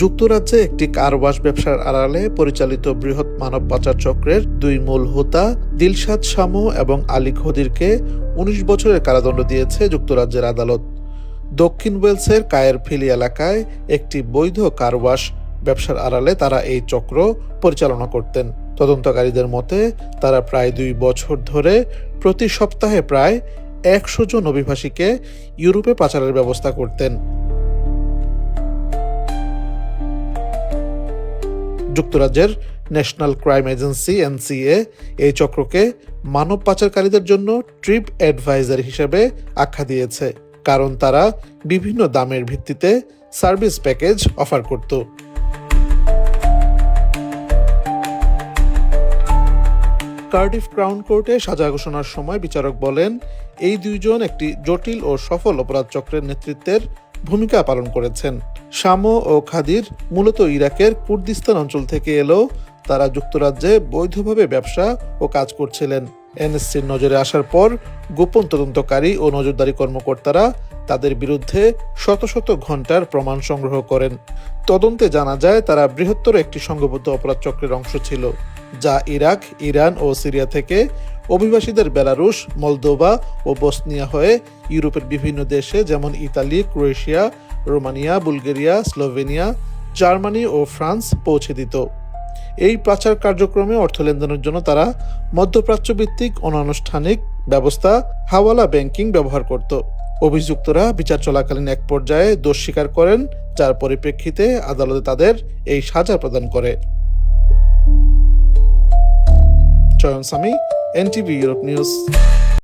যুক্তরাজ্যে একটি কারওয়াশ ব্যবসার আড়ালে পরিচালিত বৃহৎ মানব পাচার চক্রের দুই মূল হোতা দিলশাদ শামু এবং আলী খদিরকে ১৯ বছরের কারাদণ্ড দিয়েছে যুক্তরাজ্যের আদালত। দক্ষিণ ওয়েলসের কায়েরফিলি এলাকায় একটি বৈধ কারওয়াশ ব্যবসার আড়ালে তারা এই চক্র পরিচালনা করতেন। তদন্তকারীদের মতে তারা প্রায় ২ বছর ধরে প্রতি সপ্তাহে প্রায় ১০০ জন অভিবাসীকে ইউরোপে পাচারের ব্যবস্থা করতেন। যুক্তরাজ্যের ন্যাশনাল ক্রাইম এজেন্সি এনসিএ এই চক্রকে মানব পাচারকারীদের জন্য ট্রিপ অ্যাডভাইজার হিসেবে আখ্যা দিয়েছে, কারণ তারা বিভিন্ন দামের ভিত্তিতে সার্ভিস প্যাকেজ অফার করত। কার্ডিফ ক্রাউন কোর্টে সাজা ঘোষণার সময় বিচারক বলেন, এই দুইজন একটি জটিল ও সফল অপরাধ চক্রের নেতৃত্বের ভূমিকা পালন করেছেন। শামু ও খাদির মূলত ইরাকের কুর্দিস্তান অঞ্চল থেকে এলেও তারা যুক্তরাজ্যে বৈধভাবে ব্যবসা ও কাজ করছিলেন। এনএসসির নজরে আসার পর গোপন তদন্তকারী ও নজরদারি কর্মকর্তারা তাদের বিরুদ্ধে শত শত ঘণ্টার প্রমাণ সংগ্রহ করেন। তদন্তে জানা যায় তারা বৃহত্তর একটি সংঘবদ্ধ অপরাধ চক্রের অংশ ছিল, যা ইরাক, ইরান ও সিরিয়া থেকে অভিবাসীদের বেলারুশ, মলদোভা ও বসনিয়া হয়ে ইউরোপের বিভিন্ন দেশে যেমন Italy, Croatia, Romania, Bulgaria, Slovenia, Germany ও ফ্রান্স পৌঁছে দিত। এই পাচার কার্যক্রমে অর্থ লেনদেনের জন্য তারা মধ্যপ্রাচ্য ভিত্তিক অনানুষ্ঠানিক ব্যবস্থা হাওয়ালা ব্যাংকিং ব্যবহার করত। অভিযুক্তরা বিচার চলাকালীন এক পর্যায়ে দোষ স্বীকার করেন, যার পরিপ্রেক্ষিতে আদালতে তাদের এই সাজা প্রদান করে। চয়ন সামি, NTV ইউরোপ নিউজ।